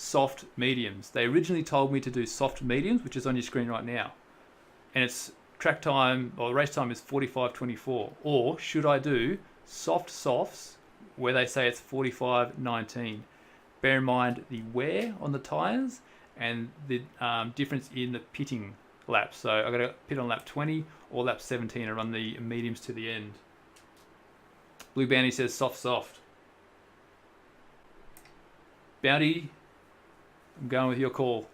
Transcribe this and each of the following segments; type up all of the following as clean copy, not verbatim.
soft mediums. They originally told me to do soft mediums, which is on your screen right now. And its track time, or race time, is 45.24. Or should I do soft softs, where they say it's 45.19? Bear in mind the wear on the tyres and the difference in the pitting laps. So I've got to pit on lap 20 or lap 17 and run the mediums to the end. Blue Bounty says soft. Bounty, I'm going with your call.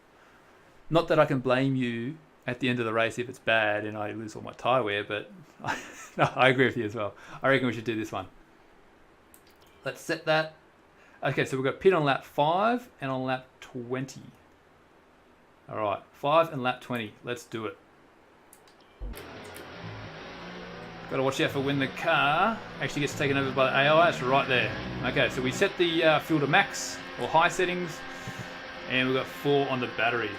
Not that I can blame you at the end of the race if it's bad and I lose all my tyre wear, but no, I agree with you as well. I reckon we should do this one. Let's set that. Okay, so we've got pit on lap 5 and on lap 20. All right, 5 and lap 20. Let's do it. Got to watch out for when the car actually gets taken over by the AI. It's right there. Okay, so we set the fuel to max or high settings, and we've got 4 on the battery.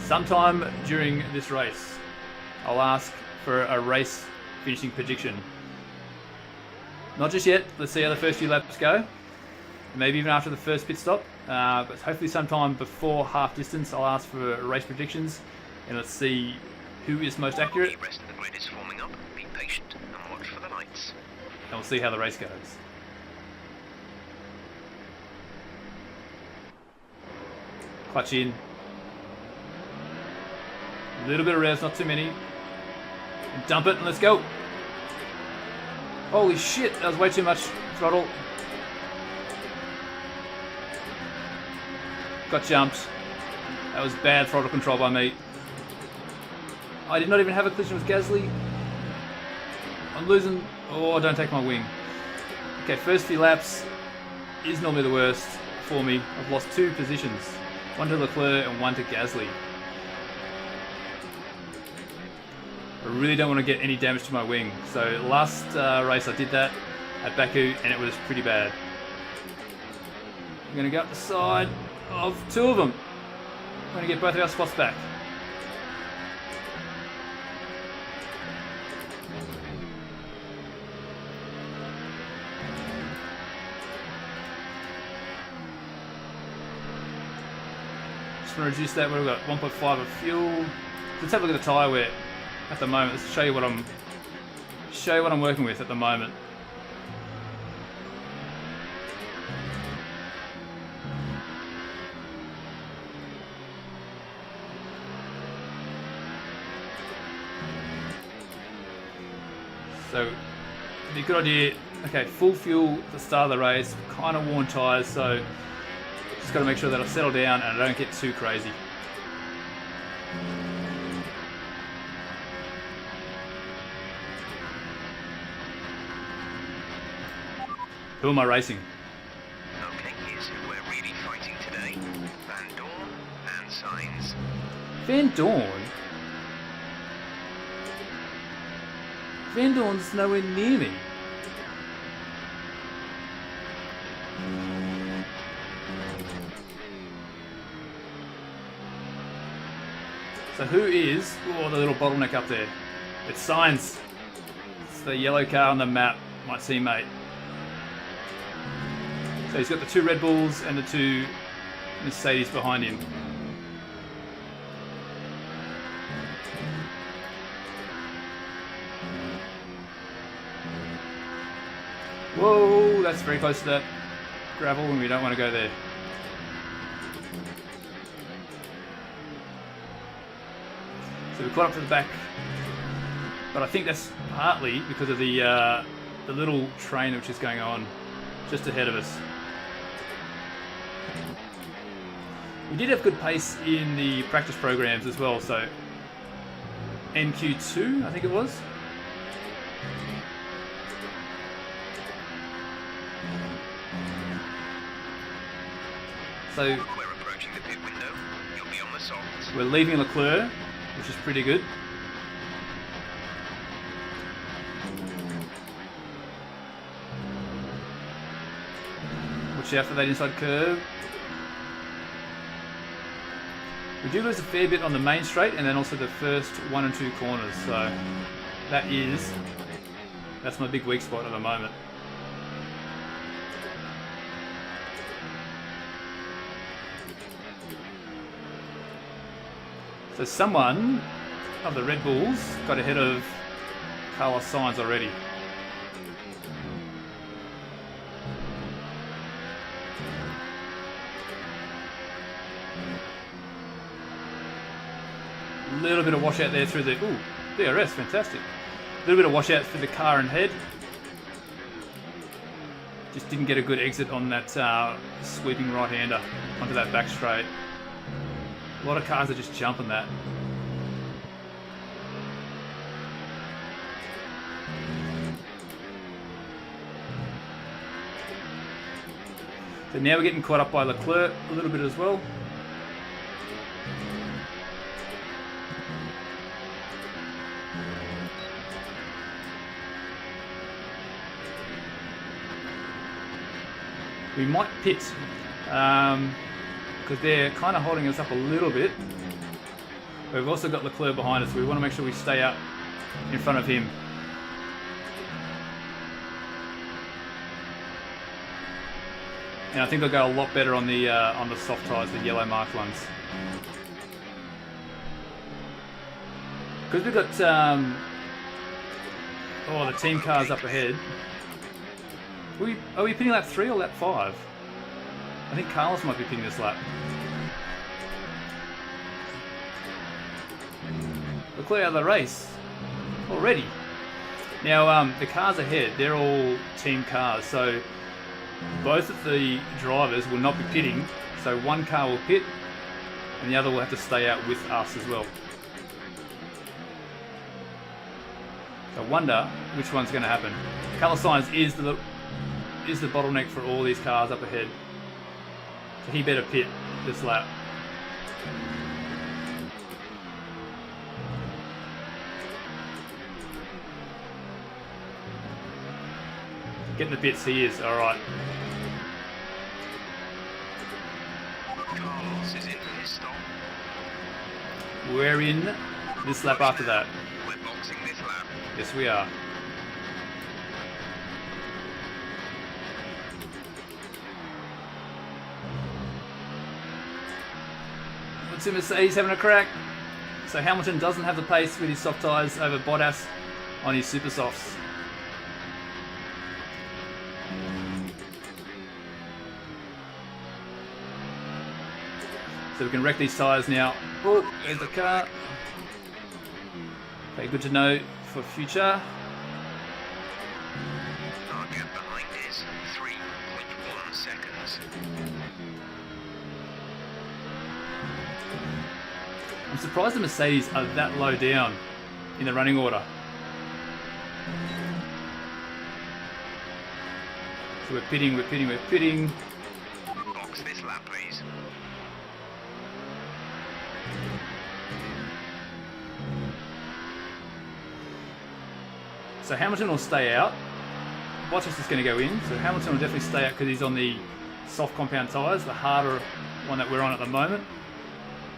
Sometime during this race, I'll ask for a race finishing prediction. Not just yet. Let's see how the first few laps go. Maybe even after the first pit stop. But hopefully sometime before half distance, I'll ask for race predictions, and let's see who is most accurate. The rest of the grid is forming up. Be patient and watch for the lights. And we'll see how the race goes. Clutch in. A little bit of revs, not too many. And dump it and let's go. Holy shit, that was way too much throttle. Got jumped. That was bad throttle control by me. I did not even have a collision with Gasly. I'm losing. Oh, don't take my wing. Okay, first few laps is normally the worst for me. I've lost 2 positions. 1 to Leclerc and 1 to Gasly. I really don't want to get any damage to my wing. So last race I did that at Baku and it was pretty bad. I'm going to go up the side of 2 of them. I'm going to get both of our spots back. Just want to reduce that. We've got 1.5 of fuel. Let's have a look at the tyre wear at the moment. Let's show you what I'm working with at the moment. So, it'd be a good idea. Okay, full fuel at the start of the race, kind of worn tyres, so just got to make sure that I settle down and I don't get too crazy. Who am I racing? Okay, here's who we're really fighting today. Van Dorn and Sainz. Van Dorn? Van Dorn's nowhere near me. So who is the little bottleneck up there? It's Sainz. It's the yellow car on the map, my teammate. So he's got the 2 Red Bulls and the 2 Mercedes behind him. Whoa, that's very close to that gravel and we don't want to go there. So we caught up to the back, but I think that's partly because of the little train which is going on just ahead of us. We did have good pace in the practice programs as well, so NQ2 I think it was. So We're approaching the pit window. You'll be on the softs. we're leaving Leclerc, which is pretty good. Watch out for that inside curve. We do lose a fair bit on the main straight and then also the first 1 and 2 corners, so that's my big weak spot at the moment. So someone of the Red Bulls got ahead of Carlos Sainz already. A little bit of washout there through the... Ooh, DRS, fantastic. A little bit of washout through the car and head. Just didn't get a good exit on that sweeping right-hander onto that back straight. A lot of cars are just jumping that. So now we're getting caught up by Leclerc a little bit as well. We might pit because they're kind of holding us up a little bit. But we've also got Leclerc behind us, so we want to make sure we stay out in front of him. And I think they'll go a lot better on the soft tyres, the yellow marked ones. Because we've got the team cars up ahead. Are we pitting lap 3 or lap 5? I think Carlos might be pitting this lap. Leclerc out of the race already. Now the cars ahead, they're all team cars, so both of the drivers will not be pitting. So one car will pit, and the other will have to stay out with us as well. So I wonder which one's going to happen. Carlos Sainz is the bottleneck for all these cars up ahead. So he better pit this lap. Getting the pits, he is. Alright. Carlos is in for his stop. We're in this lap after that. We're boxing this lap. Yes, we are. Let's see Mercedes having a crack. So Hamilton doesn't have the pace with his soft tyres over Bottas on his super softs. So we can wreck these tyres now. Oh, there's the car. Okay, good to know for future. Our gap behind is 3.1 seconds. I'm surprised the Mercedes are that low down in the running order. So we're pitting. Box this lap, please. So Hamilton will stay out. Bottas is going to go in. So Hamilton will definitely stay out because he's on the soft compound tyres, the harder one that we're on at the moment.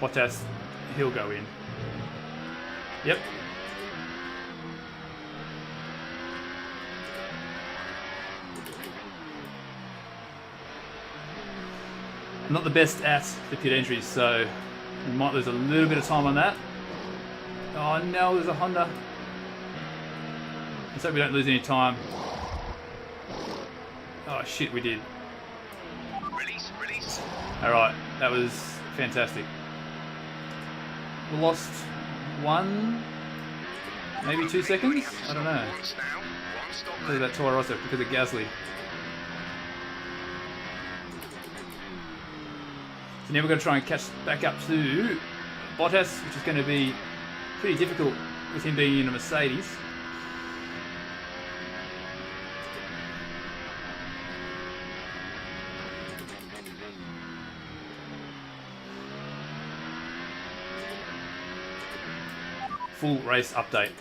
Bottas, he'll go in. Yep. I'm not the best at the pit entries, so we might lose a little bit of time on that. Oh no, there's a Honda. Let's hope we don't lose any time. Oh shit, we did. Release. Alright, that was fantastic. We lost 1, maybe 2 seconds? I don't know. Because of that Toro Rosso, because of Gasly. So now we're going to try and catch back up to Bottas, which is going to be pretty difficult with him being in a Mercedes. Full race update.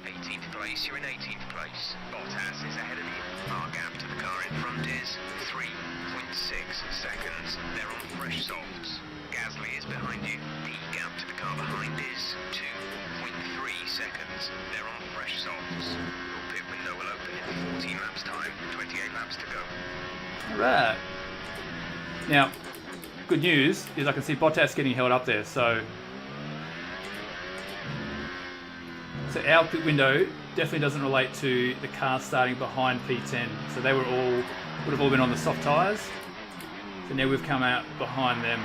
18th place, you're in 18th place. Bottas is ahead of you. Our gap to the car in front is 3.6 seconds. They're on fresh softs. Gasly is behind you. The gap to the car behind is 2.3 seconds. They're on fresh softs. Your pit window will open in 14 laps time. 28 laps to go. Alright. Now, good news is I can see Bottas getting held up there, so So our pit window definitely doesn't relate to the cars starting behind P10. So they would have all been on the soft tyres. So now we've come out behind them.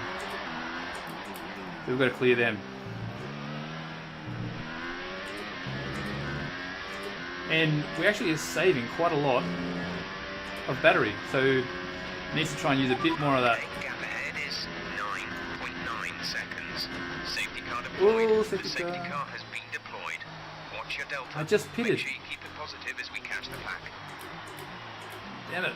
So we've got to clear them. And we actually are saving quite a lot of battery. So it needs to try and use a bit more of that. Gap ahead is 9.9 seconds. Safety car deployed. Oh, The safety safety car. car has been deployed. Watch your delta. I just pitted. Make sure you keep it positive as we catch the pack. Damn it.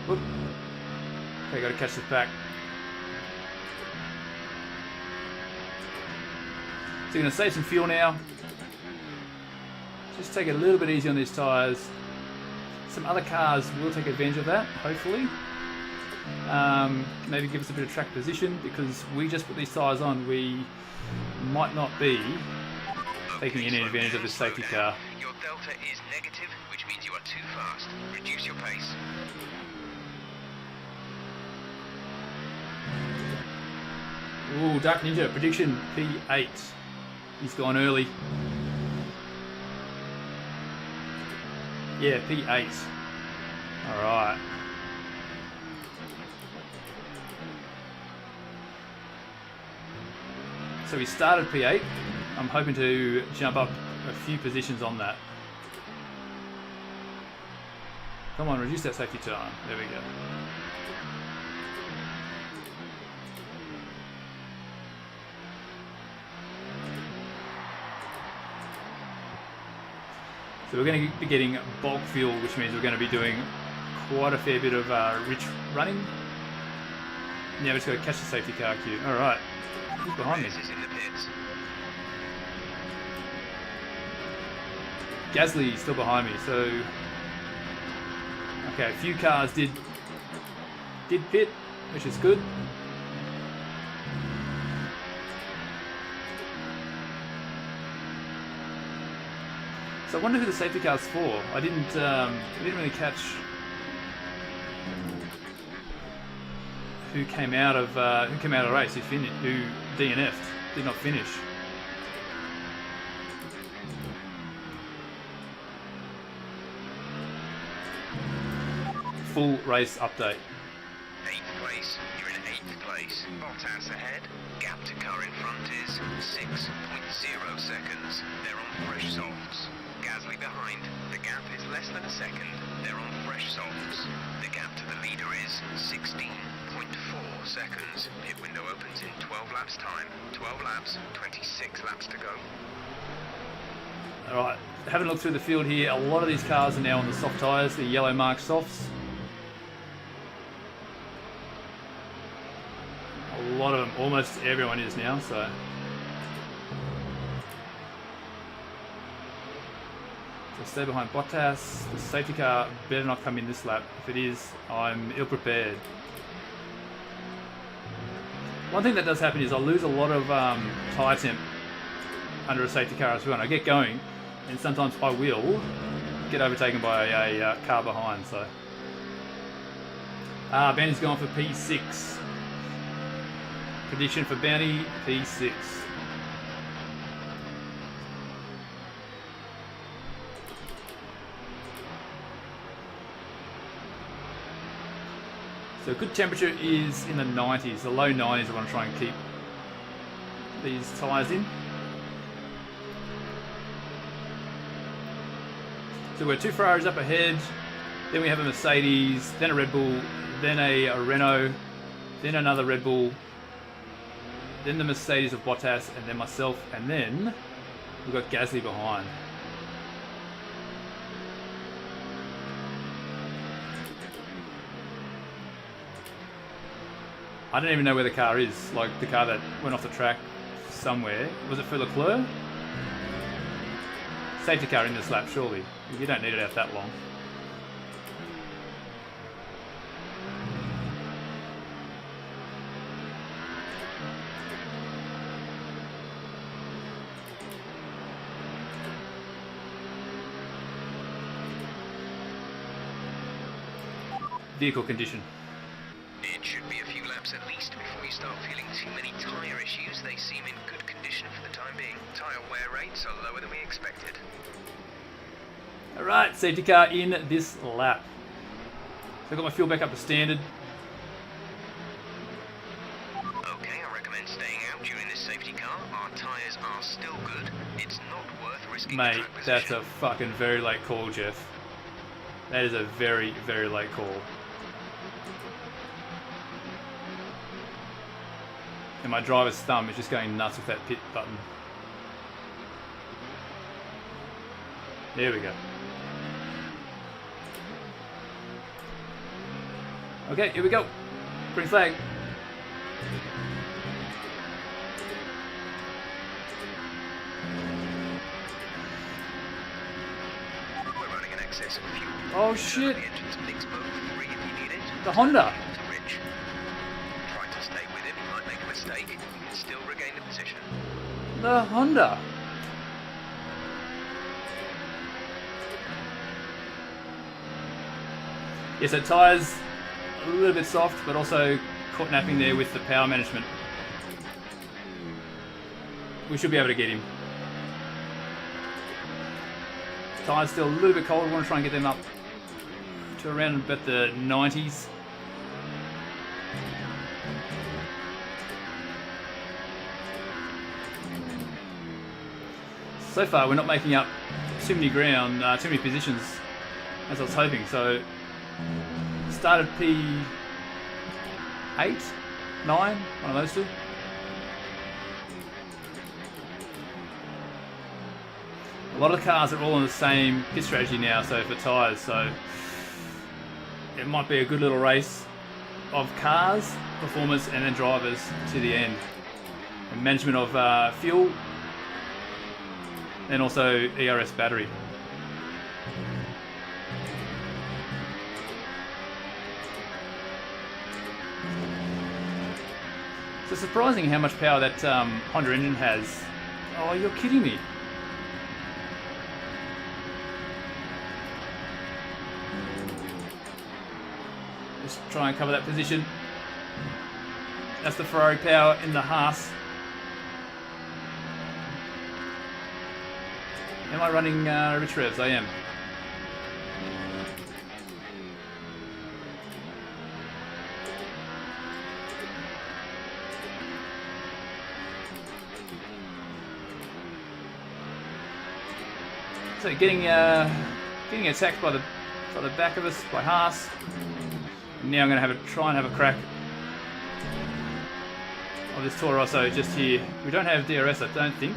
Whoop. Okay, gotta catch this back. So you're gonna save some fuel now. Just take it a little bit easy on these tyres. Some other cars will take advantage of that, hopefully. Maybe give us a bit of track position, because we just put these tyres on. We might not be taking any advantage of this safety car. Your delta is negative, which means you are too fast. Reduce your pace. Ooh, Dark Ninja, prediction P8. He's gone early. Yeah, P8. Alright. So we started P8. I'm hoping to jump up a few positions on that. Come on, reduce that safety time. There we go. So we're going to be getting bulk fuel, which means we're going to be doing quite a fair bit of rich running. Now we just got to catch the safety car queue. All right, who's behind me? This is in the pits. Gasly still behind me. So okay, a few cars did pit, which is good. So I wonder who the safety car's for. I didn't really catch who came out of the race, who DNF'd, did not finish. Full race update. 8th place. You're in 8th place. Bottas ahead. Gap to car in front is 6.0 seconds. They're on fresh softs. Gasly behind. The gap is less than a second. They're on fresh softs. The gap to the leader is 16.4 seconds. Pit window opens in 12 laps time. 12 laps, 26 laps to go. Alright, having a look through the field here, a lot of these cars are now on the soft tyres, the yellow marked softs. A lot of them, almost everyone is now, so. So stay behind Bottas. The safety car better not come in this lap. If it is, I'm ill prepared. One thing that does happen is I'll lose a lot of tyre temp under a safety car as well. And I get going, and sometimes I will get overtaken by a car behind. So, Bounty's gone for P6. Prediction for Bounty, P6. So good temperature is in the 90s, the low 90s I want to try and keep these tyres in. So we're 2 Ferraris up ahead, then we have a Mercedes, then a Red Bull, then a Renault, then another Red Bull, then the Mercedes of Bottas, and then myself, and then we've got Gasly behind. I don't even know where the car is, like the car that went off the track somewhere. Was it for Leclerc? Safety car in this lap, surely. You don't need it out that long. Vehicle condition. It should be a few laps laps at least before you start feeling too many tyre issues. They seem in good condition for the time being. Tyre wear rates are lower than we expected. Alright, safety car in this lap. So I got my fuel back up to standard. Okay, I recommend staying out during this safety car. Our tyres are still good. It's not worth risking the Mate, track that's position. a fucking very late call, Jeff. That is a very, very late call. And my driver's thumb is just going nuts with that pit button. There we go. Okay, here we go. Green flag. We're running an excess of fuel. Oh shit! The engine's mix mode 3 if you need it. The Honda. To Rich. Try to stay with him, you might make a mistake. You can still regain the position. The Honda. Yeah, so tyres a little bit soft, but also caught napping there with the power management. We should be able to get him. Tyres still a little bit cold. We want to try and get them up to around about the 90s. So far, we're not making up too many ground, too many positions as I was hoping. So, started P8, 9, one of those two. A lot of the cars are all on the same pit strategy now, so for tyres, so it might be a good little race of cars, performers, and then drivers to the end. And management of fuel, and also ERS battery. So surprising how much power that Honda engine has. Oh, you're kidding me. Just try and cover that position. That's the Ferrari power in the Haas. Am I running rich revs? I am. So getting attacked by the back of us by Haas. And now I'm going to try and have a crack of this Toro Rosso just here. We don't have DRS, I don't think.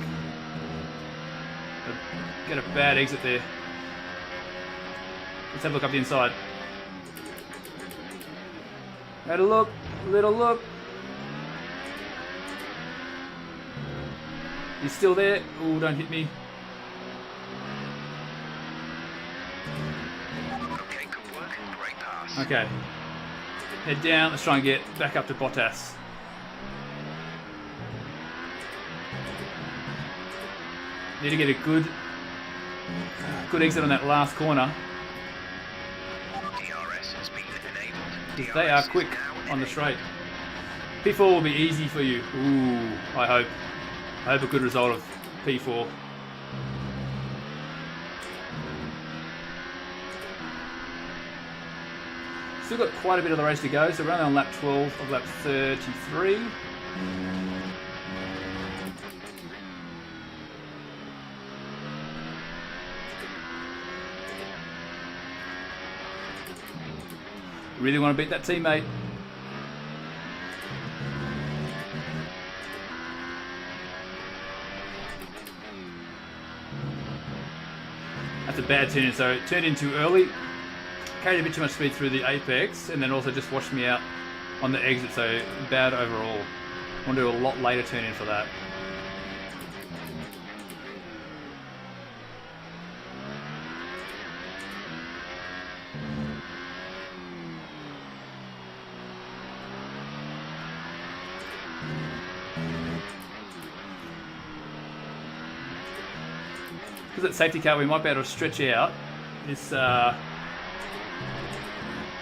Get a bad exit there. Let's have a look up the inside. Had a look, little look. He's still there. Oh, don't hit me. Okay, good work. Great pass. Okay. Head down. Let's try and get back up to Bottas. Need to get a good exit on that last corner. DRS has been enabled. They are DRS quick is now on the enabled. straight. P4 will be easy for you. Ooh, I hope. I hope a good result of P4. Still got quite a bit of the race to go, so we're only on lap 12 of lap 33. Really want to beat that teammate. That's a bad turn in, so it turned in too early. Carried a bit too much speed through the apex, and then also just washed me out on the exit, so bad overall. I want to do a lot later turn in for that. Because at safety car we might be able to stretch out this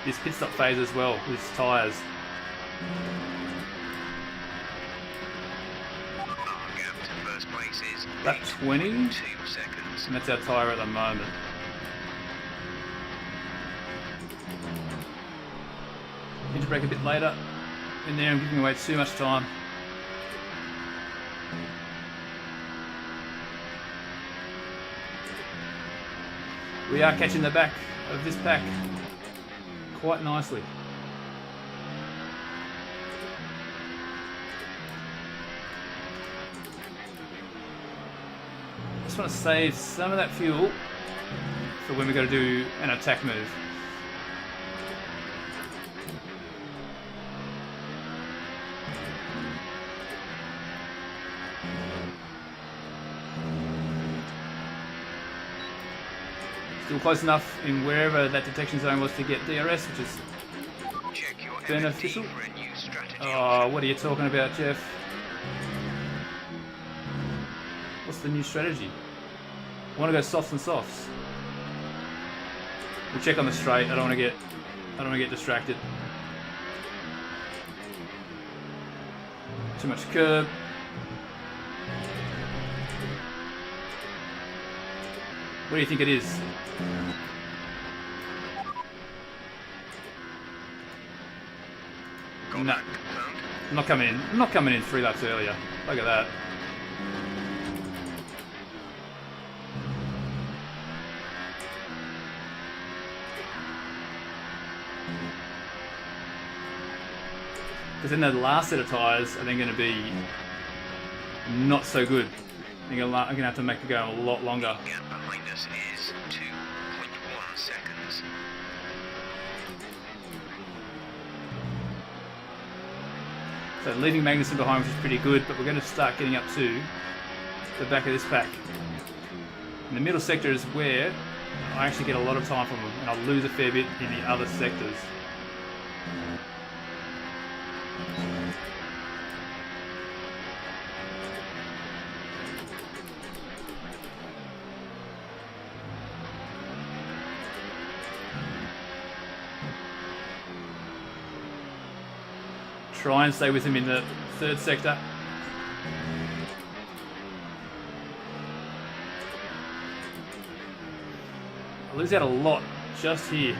this pit stop phase as well with tyres. Lap 20, and 2 seconds. that's our tyre at the moment. Need to brake a bit later. In there, I'm giving away too much time. We are catching the back of this pack quite nicely. Just want to save some of that fuel for when we got to do an attack move. Still close enough in wherever that detection zone was to get DRS, which is Check your beneficial. MFD for a new strategy. Oh, what are you talking about, Jeff? What's the new strategy? I want to go softs and softs. We'll check on the straight. I don't want to get distracted. Too much curb. What do you think it is? No, I'm not coming in. I'm not coming in 3 laps earlier. Look at that. Because then the last set of tyres are then going to be not so good. I'm going to have to make it go a lot longer. The gap behind us is 2.1 seconds. So leaving Magnussen behind, which is pretty good, but we're going to start getting up to the back of this pack. And the middle sector is where I actually get a lot of time from them, and I'll lose a fair bit in the other sectors. Try and stay with him in the 3rd sector. I lose out a lot just here.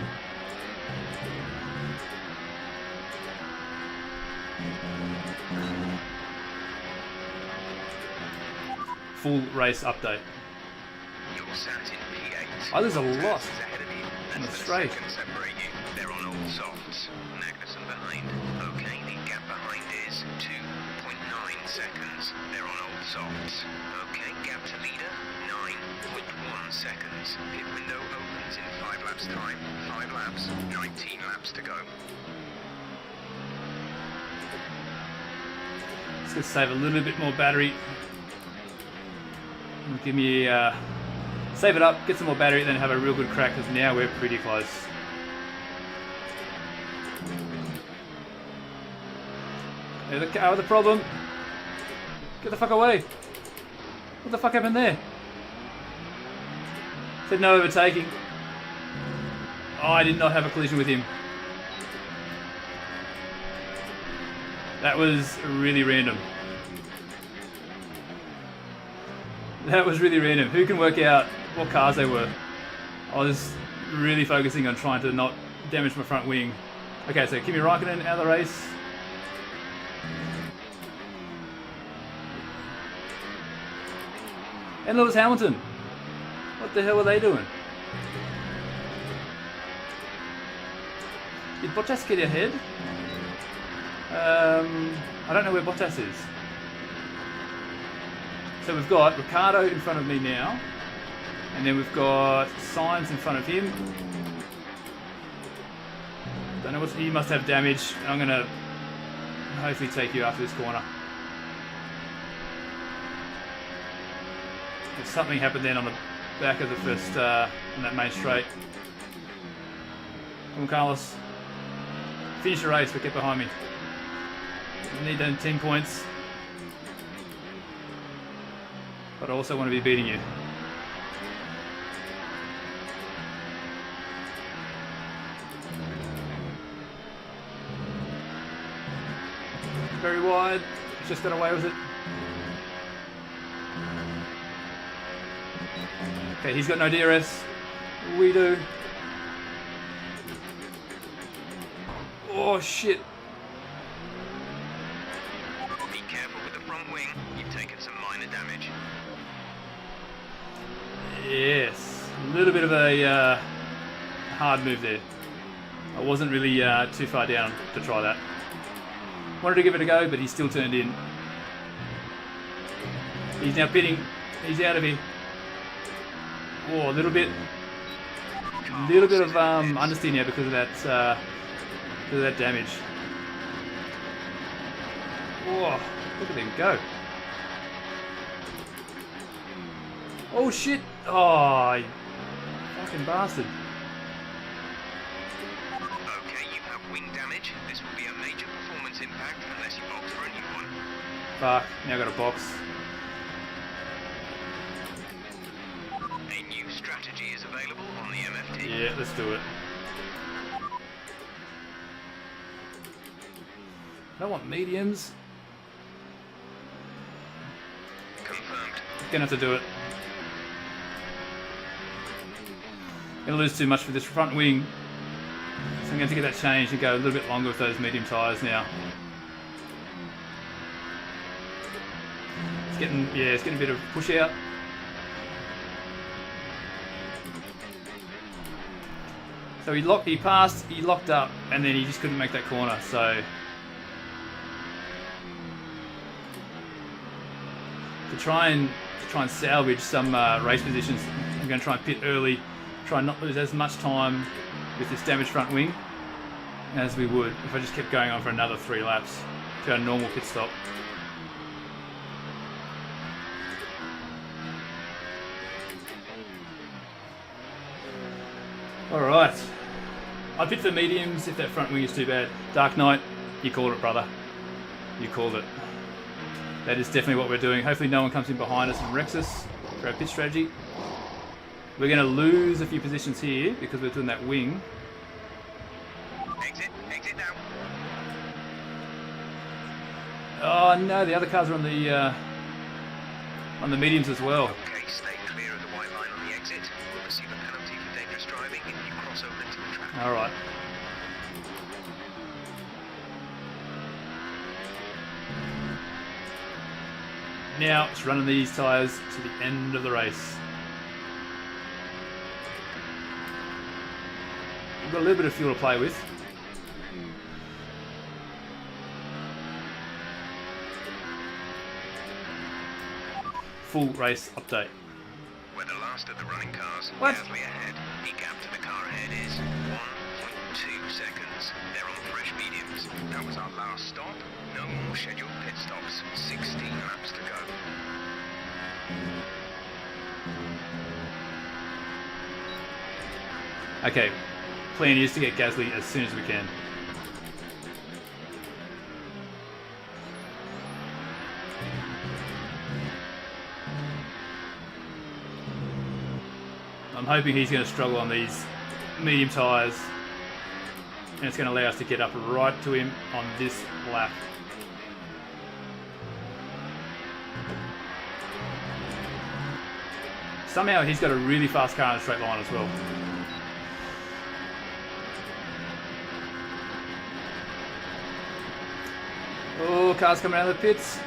Full race update. You're sat in P8. I lose a lot Bottas is ahead of you. on the Less than a straight. second separate you. They're on all softs. Magnussen behind. Okay, the gap behind is 2.9 seconds. They're on all softs. Okay, gap to leader, 9.1 seconds. Pit window opens in 5 laps time. 5 laps, 19 laps to go. Just gonna save a little bit more battery. Give me save it up, get some more battery, then have a real good crack, because now we're pretty close. There's the car with the problem. Get the fuck away. What the fuck happened there? Said no overtaking. Oh, I did not have a collision with him. That was really random. That was really random. Who can work out what cars they were? I was really focusing on trying to not damage my front wing. Okay, so Kimi Raikkonen out of the race. And Lewis Hamilton. What the hell were they doing? Did Bottas get ahead? I don't know where Bottas is. So we've got Ricciardo in front of me now, and then we've got Sainz in front of him. Don't know what, he must have damage. I'm gonna hopefully take you after this corner. If something happened then on the back of the first, on that main straight. Come on, Carlos. Finish the race, but get behind me. I need them 10 points. But I also want to be beating you. Very wide. Just got away with it. Okay, he's got no DRS. We do. Oh shit. Be careful with the front wing. You've taken some minor damage. Yes, a little bit of a hard move there. I wasn't really too far down to try that. Wanted to give it a go, but he still turned in. He's now pitting. He's out of here. Oh, a little bit of understeer now because of that damage. Oh, look at him go. Oh shit! Oh, you fucking bastard. Okay, you have wing damage. This will be a major performance impact unless you box for a new one. Fuck, now I got a box. A new strategy is available on the MFT. Yeah, let's do it. I don't want mediums. Confirmed. Gonna have to do it. Gonna lose too much for this front wing. So I'm going to get that changed and go a little bit longer with those medium tyres now. It's getting a bit of push out. So he passed, he locked up, and then he just couldn't make that corner. So to try and salvage some race positions, I'm going to try and pit early, try and not lose as much time with this damaged front wing as we would if I just kept going on for another 3 laps to our normal pit stop. Alright, I pit for mediums if that front wing is too bad. Dark Knight, you called it, brother. You called it. That is definitely what we're doing. Hopefully no one comes in behind us and wrecks us for our pit strategy. We're going to lose a few positions here because we're doing that wing. Exit now. Oh no, the other cars are on the mediums as well. Okay, stay clear of the white line on the exit. We'll receive a penalty for dangerous driving if you cross over into the track. All right. Now it's running these tyres to the end of the race. We've got a little bit of fuel to play with. Full race update. We're the last of the running cars. What? Gasly ahead. The gap to the car ahead is 1.2 seconds. They're on fresh mediums. That was our last stop. No more scheduled pit stops. 16 laps to go. Okay, plan is to get Gasly as soon as we can. I'm hoping he's going to struggle on these medium tyres, and it's going to allow us to get up right to him on this lap. Somehow he's got a really fast car in a straight line as well. Oh, cars coming out of the pits.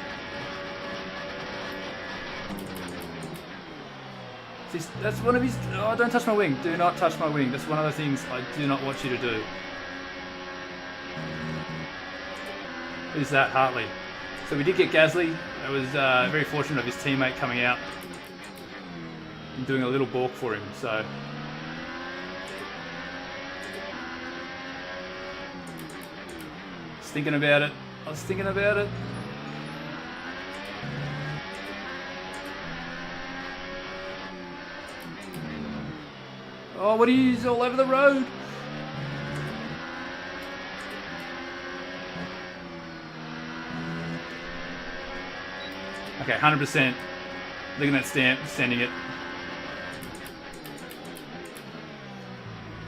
That's one of his... Oh, don't touch my wing. Do not touch my wing. That's one of the things I do not want you to do. Who's that? Hartley. So we did get Gasly. It was very fortunate of his teammate coming out and doing a little balk for him. So I was thinking about it. Oh, what are you? He's all over the road. Okay, 100%. Look at that stamp, sending it.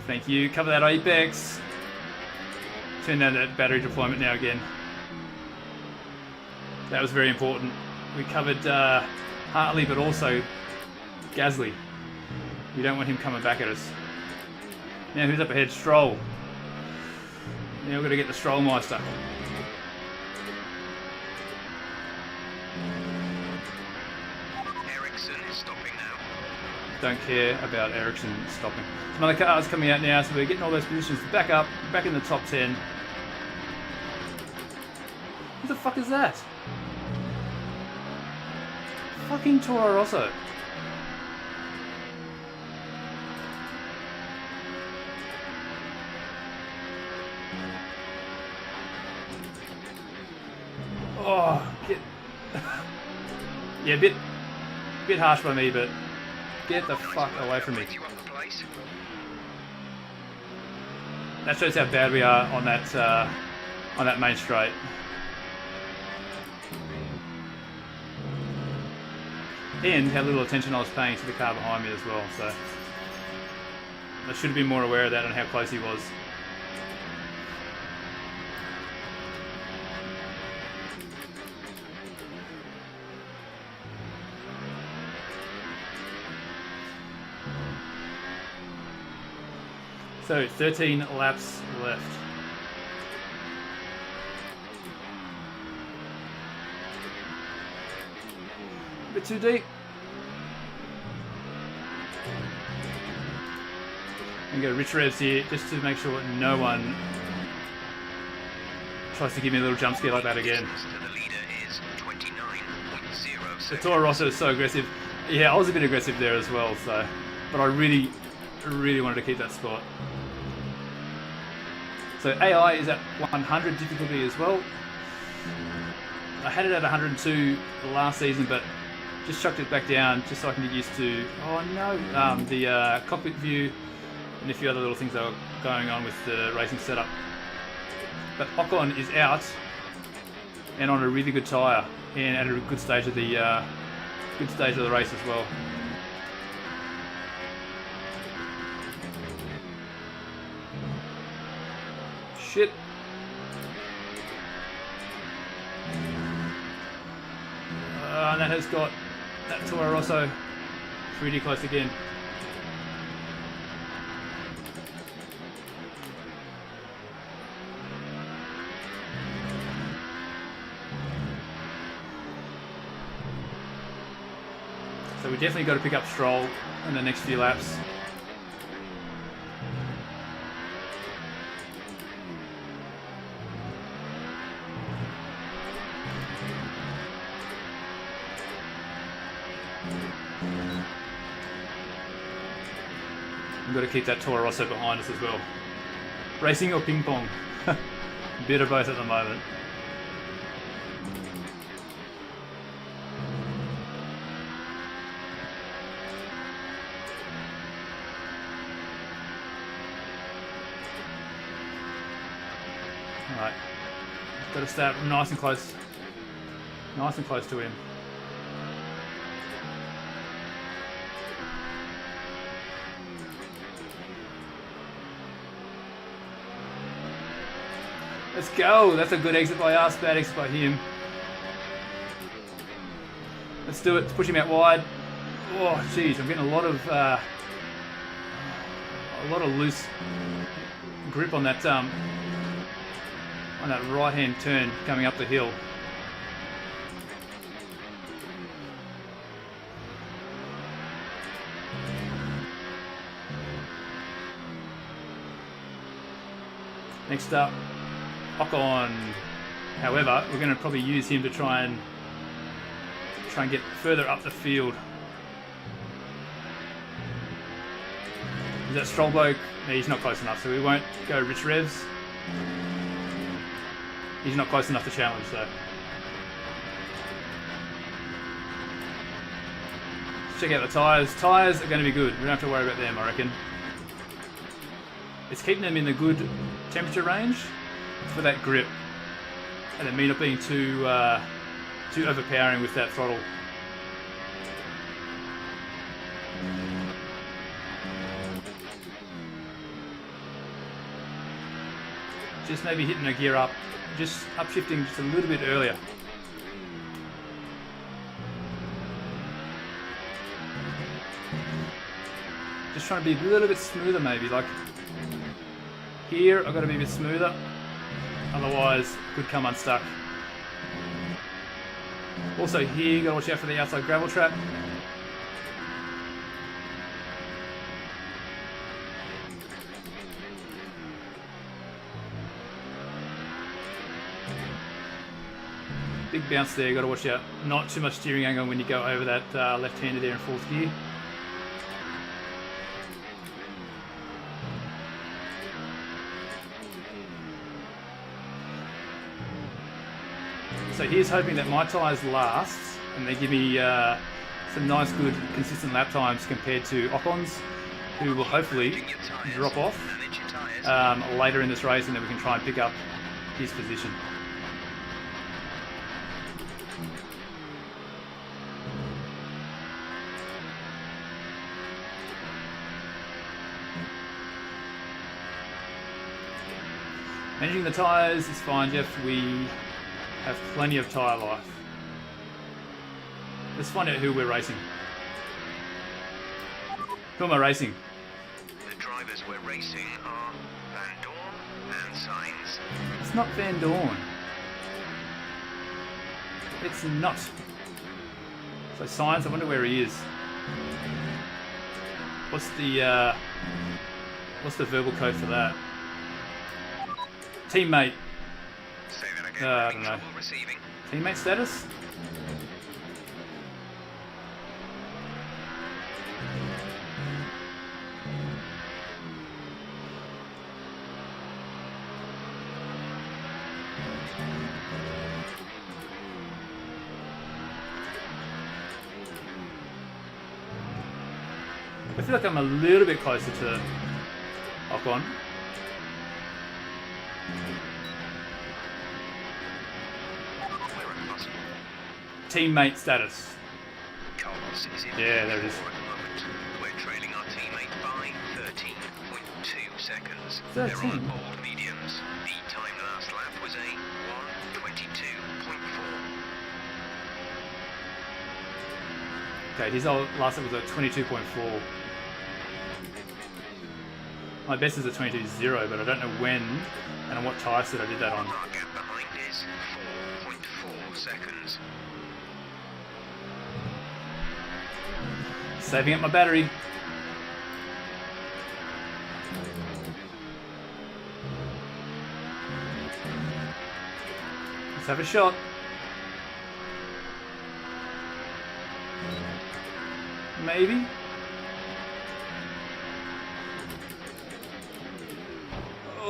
Thank you. Cover that apex. Turn down that battery deployment now again. That was very important. We covered Hartley, but also Gasly. You don't want him coming back at us. Now who's up ahead? Stroll. Now we've got to get the Strollmeister. Ericsson stopping now. Don't care about Ericsson stopping. Some other cars coming out now, so we're getting all those positions back up, back in the top 10. Who the fuck is that? Fucking Toro Rosso. Oh, get... yeah, bit harsh by me, but get the fuck away from me. That shows how bad we are on that main straight. And how little attention I was paying to the car behind me as well, so I should have been more aware of that and how close he was. So 13 laps left. A bit too deep. And go rich revs here just to make sure no one tries to give me a little jump scare like that again. The Toro Rosso is so aggressive. Yeah, I was a bit aggressive there as well, so but I really wanted to keep that spot. So AI is at 100 difficulty as well. I had it at 102 last season, but just chucked it back down just so I can get used to, oh no, the cockpit view and a few other little things that are going on with the racing setup. But Ocon is out and on a really good tyre and at a good stage of the race as well. Shit. And that has got that Toro Rosso pretty close again. So we definitely got to pick up Stroll in the next few laps. We've got to keep that Toro Rosso behind us as well. Racing or ping pong? Bit of both at the moment. Alright. Got to start nice and close to him. Let's go. That's a good exit by us, bad exit by him. Let's do it. Let's push him out wide. Oh, jeez, I'm getting a lot of loose grip on that right-hand turn coming up the hill. Next up, Ocon. However, we're going to probably use him to try and get further up the field. Is that Stroll bloke? No, he's not close enough, so we won't go rich revs. He's not close enough to challenge, so. Let's check out the tyres. Tyres are going to be good. We don't have to worry about them, I reckon. It's keeping them in the good temperature range for that grip, and then me not being too overpowering with that throttle. Just maybe hitting a gear up, just upshifting just a little bit earlier. Just trying to be a little bit smoother maybe. Like here, I've got to be a bit smoother. Otherwise, could come unstuck. Also here, you got to watch out for the outside gravel trap. Big bounce there, you got to watch out. Not too much steering angle when you go over that left-hander there in fourth gear. So here's hoping that my tyres last and they give me some nice, good, consistent lap times compared to Ocon's, who will hopefully drop off later in this race, and then we can try and pick up his position. Managing the tyres is fine, Jeff. We have plenty of tyre life. Let's find out who we're racing. Who am I racing? The drivers we're racing are Van Dorn and Sainz. It's not Van Dorn. It's not. So Sainz, I wonder where he is. What's the verbal code for that? Teammate. Say that again. I don't know. Trouble receiving. Teammate status? I feel like I'm a little bit closer to Ocon. Teammate status. Yeah, there it is. We're trailing our teammate by 13.2 seconds. 13? They're on old mediums. The time last lap was a 1:22.4. Okay, his last lap was a 22.4. My best is a 22.0, but I don't know when and on what tyre set I did that on. Our gap behind is 4.4 seconds. Saving up my battery. Let's have a shot. Maybe.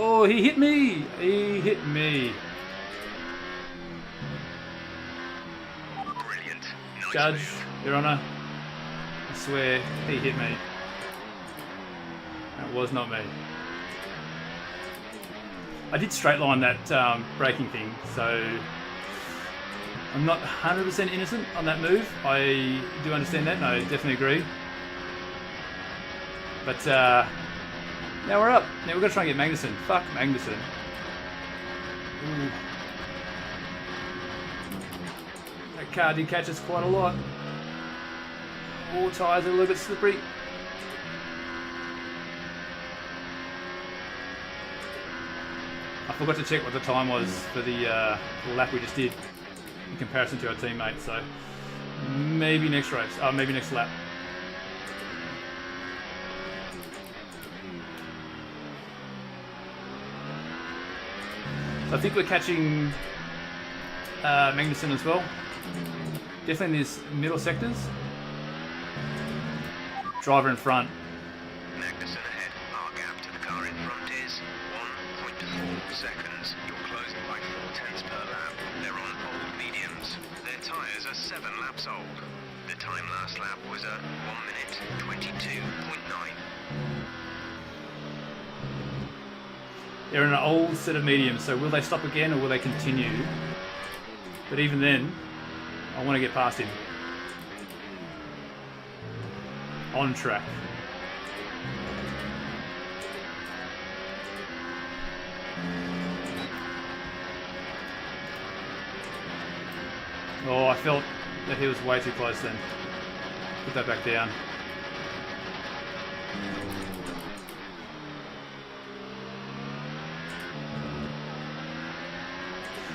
Oh, he hit me! He hit me. Brilliant. Nice Judge, move. Your Honour, I swear he hit me. It was not me. I did straight line that braking thing, so I'm not 100% innocent on that move. I do understand that, and I definitely agree. But now we're up. Now we're going to try and get Magnussen. Fuck Magnussen. Ooh. That car did catch us quite a lot. All tyres are a little bit slippery. I forgot to check what the time was for the lap we just did in comparison to our teammates, so maybe next race, maybe next lap. So I think we're catching Magnussen as well. Definitely in these middle sectors. Driver in front. Magnussen ahead. Our gap to the car in front is 1.4 seconds. You're closing by 0.4 per lap. They're on old mediums. Their tyres are 7 laps old. The time last lap was a 1:22.9. They're in an old set of mediums, so will they stop again or will they continue? But even then, I want to get past him. On track. Oh, I felt that he was way too close then. Put that back down.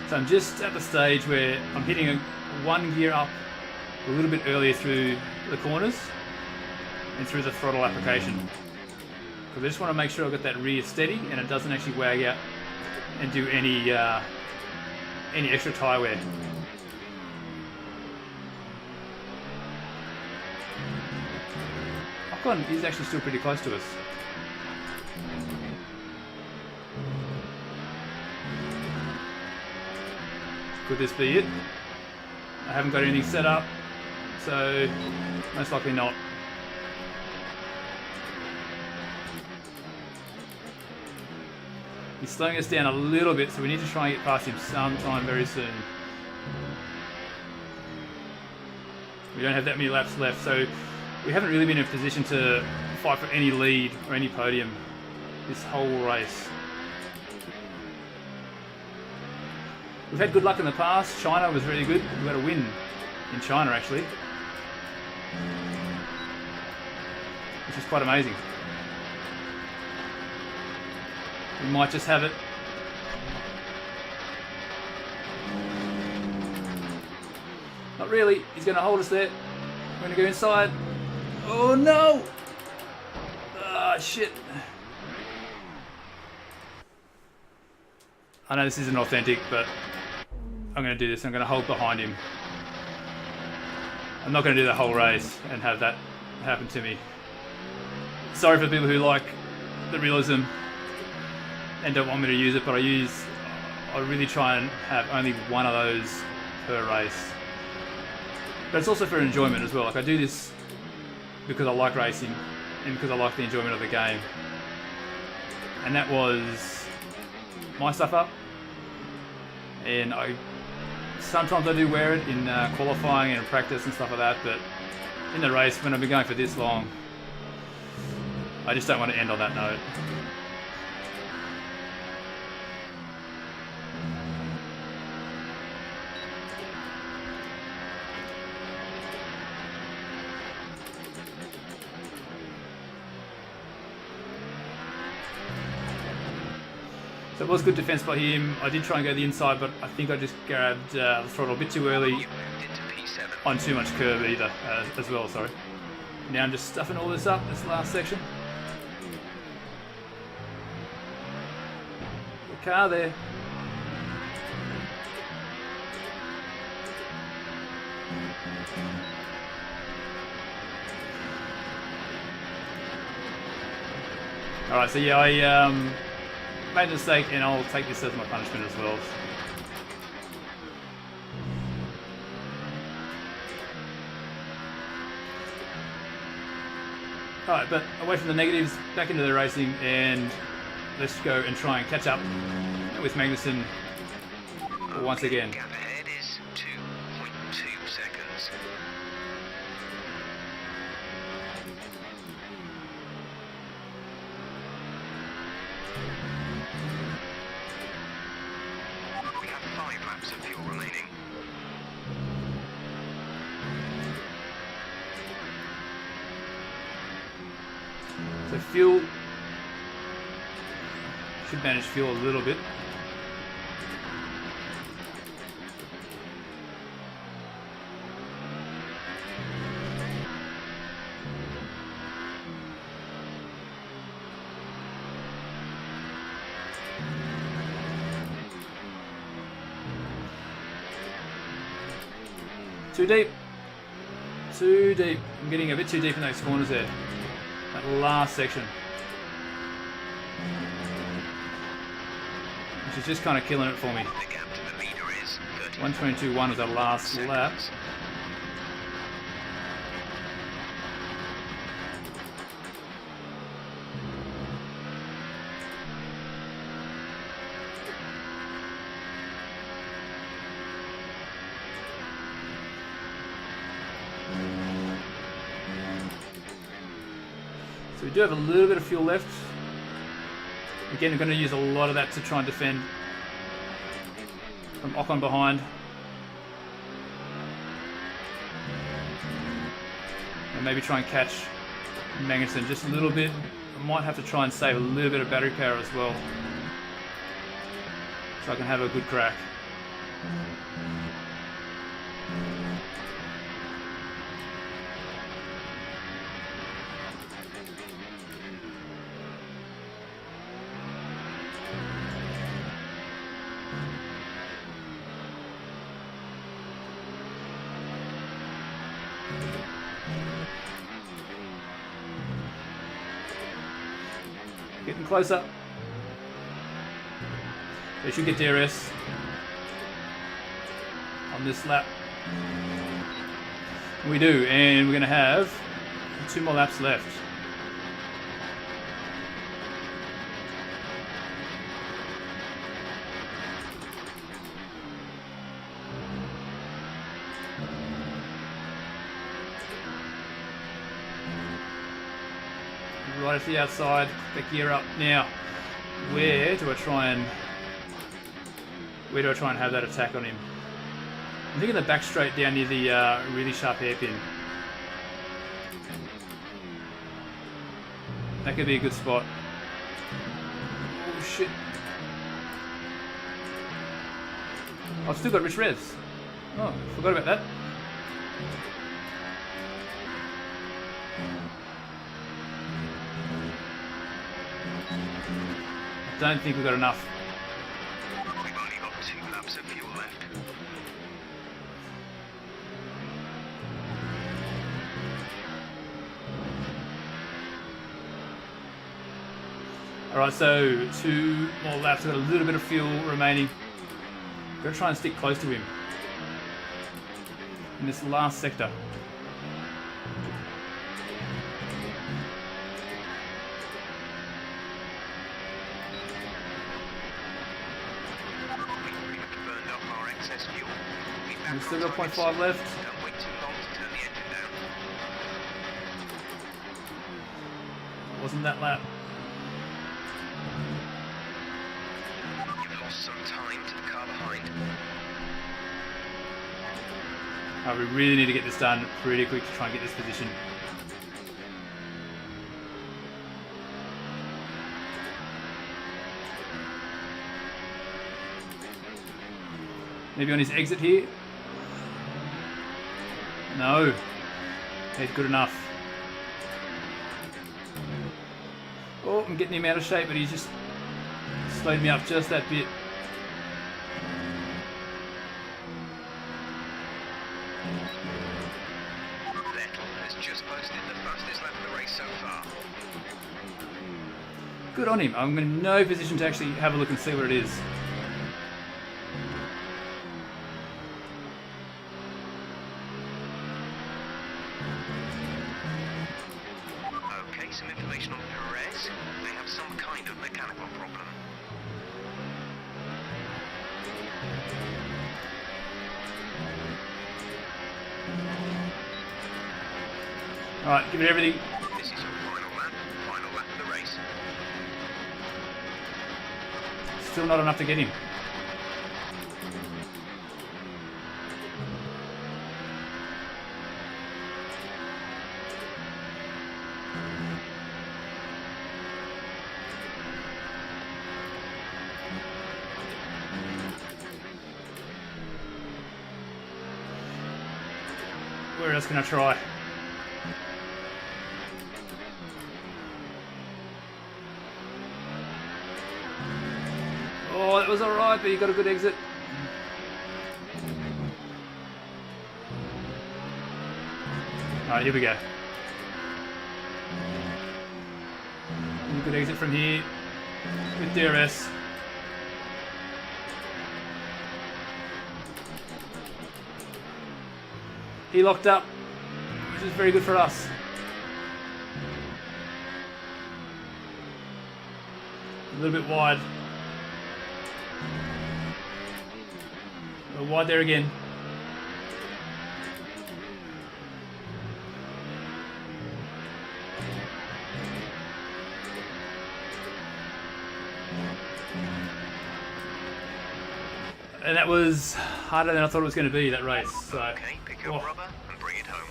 So I'm just at the stage where I'm hitting one gear up a little bit earlier through the corners and through the throttle application. Because I just want to make sure I've got that rear steady and it doesn't actually wag out and do any extra tyre wear. Ocon is actually still pretty close to us. Could this be it? I haven't got anything set up, so most likely not. He's slowing us down a little bit, so we need to try and get past him sometime very soon. We don't have that many laps left, so we haven't really been in a position to fight for any lead or any podium this whole race. We've had good luck in the past. China was really good. We had a win in China actually, which is quite amazing. We might just have it. Not really. He's going to hold us there. We're going to go inside. Oh no! Ah, shit. I know this isn't authentic, but I'm going to do this. I'm going to hold behind him. I'm not going to do the whole race and have that happen to me. Sorry for the people who like the realism and don't want me to use it, but I really try and have only one of those per race. But it's also for enjoyment as well. Like I do this because I like racing and because I like the enjoyment of the game. And that was my stuff up. And sometimes I do wear it in qualifying and practice and stuff like that, but in the race, when I've been going for this long, I just don't want to end on that note. So it was good defense by him. I did try and go the inside, but I think I just grabbed the throttle a bit too early on too much curve either, as well, sorry. Now I'm just stuffing all this up, this last section. The car there. Alright, so yeah, I made a mistake and I'll take this as my punishment as well. Alright, but away from the negatives, back into the racing, and let's go and try and catch up with Magnussen once again. Gap ahead is 2.2 seconds. We have 5 laps of fuel remaining. So fuel, should manage fuel a little bit. Too deep. Too deep. I'm getting a bit too deep in those corners there. That last section. Which is just kind of killing it for me. The gap to the leader is 1:22.1 was our last lap. So we do have a little bit of fuel left. Again, I'm going to use a lot of that to try and defend from Ocon behind. And maybe try and catch Magnussen just a little bit. I might have to try and save a little bit of battery power as well, so I can have a good crack. Getting closer. They should get DRS on this lap. We do, and we're going to have 2 more laps left. Right at the outside, the gear up now. Where do I try and have that attack on him? I'm thinking the back straight down near the really sharp hairpin. That could be a good spot. Oh shit! I've still got rich revs. Oh, forgot about that. Don't think we've got enough. We've only got 2 laps of fuel left. Alright, so 2 more laps. We've got a little bit of fuel remaining. We're going to try and stick close to him in this last sector. We've still got 0.5 left. Don't wait too long to turn the engine down. Wasn't that lap? You've lost some time to the car behind. We really need to get this done pretty quick to try and get this position. Maybe on his exit here. No. He's good enough. Oh, I'm getting him out of shape, but he's just slowed me up just that bit. Vettel has just posted the fastest lap of the race so far. Good on him. I'm in no position to actually have a look and see what it is. Okay, some information on Perez. They have some kind of mechanical problem. Alright, give it everything. This is your final lap of the race. Still not enough to get him. Where else can I try? Oh, that was alright, but you got a good exit. Alright, here we go. Good exit from here with DRS. He locked up, which is very good for us. A little bit wide. A little wide there again. And that was harder than I thought it was going to be, that race. So, Okay, pick up rubber and bring it home.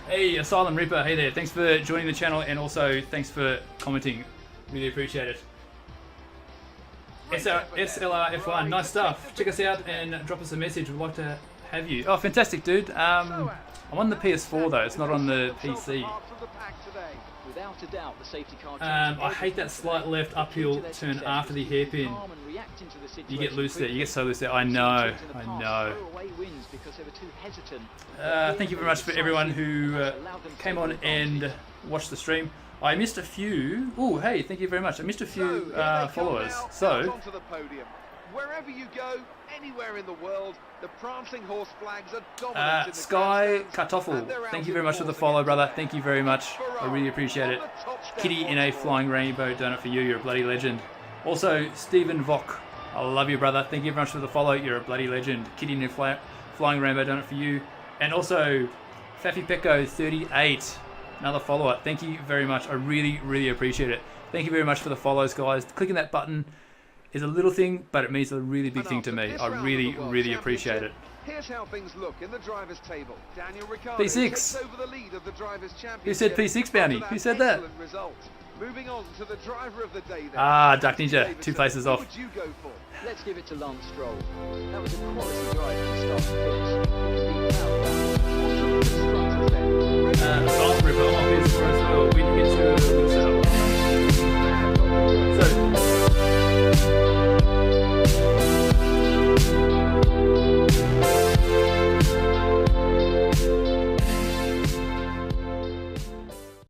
Hey, Asylum Reaper, hey there. Thanks for joining the channel and also thanks for commenting. Really appreciate it. SLRF1, nice stuff. Check us out and drop us a message. We'd like to have you. Oh, fantastic, dude. I'm on the PS4 though. It's not on the PC. Without a doubt, the safety car I hate that slight left uphill turn after the hairpin. You get loose there. You get so loose there. I know. I know. Thank you very much for everyone who came on and watched the stream. I missed a few. Oh, hey, thank you very much. I missed a few followers. So, wherever you go, anywhere in the world, the prancing horse flags are dominant in the Sky Kartoffel, thank you very much for the follow, brother. Thank you very much. I really appreciate it. Kitty in a flying rainbow, done it for you. You're a bloody legend. Also, Stephen Vok, I love you, brother. Thank you very much for the follow. You're a bloody legend. Kitty in a flying rainbow, done it for you. And also, Faffy Pecco 38, another follower. Thank you very much. I really, really appreciate it. Thank you very much for the follows, guys. Clicking that button is a little thing, but it means a really big thing to me. I really, really appreciate it. Here's how things look in the drivers' table. Daniel Ricciardo P6. takes over the lead of the drivers' championship. Who said P6, Bounty? Who said that? Result. Moving on to the driver of the day. Ah, Duck Ninja, 2 places off. Who would you go for? Let's give it to Lance Stroll. That was a quality drive from start to finish. Silent